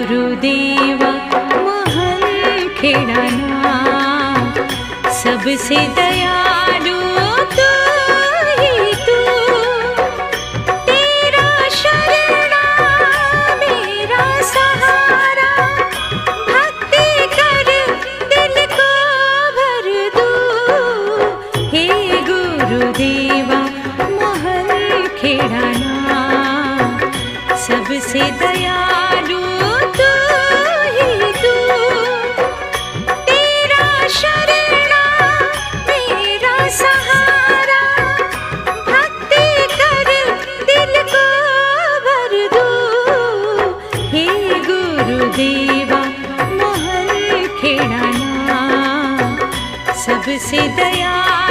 गुरुदेवा महल खेड़ाना, सबसे दयालु तू ही तू। तेरा शरणा मेरा सहारा, भक्ति कर दिल को भर दूं। हे गुरुदेवा महल खेड़ाना, सबसे दयालु तू ही तू। तेरा शरणा मेरा सहारा, भक्ति कर दिल को भर दूं। हे गुरुदेवा महल खेड़ाना, सबसे दयालु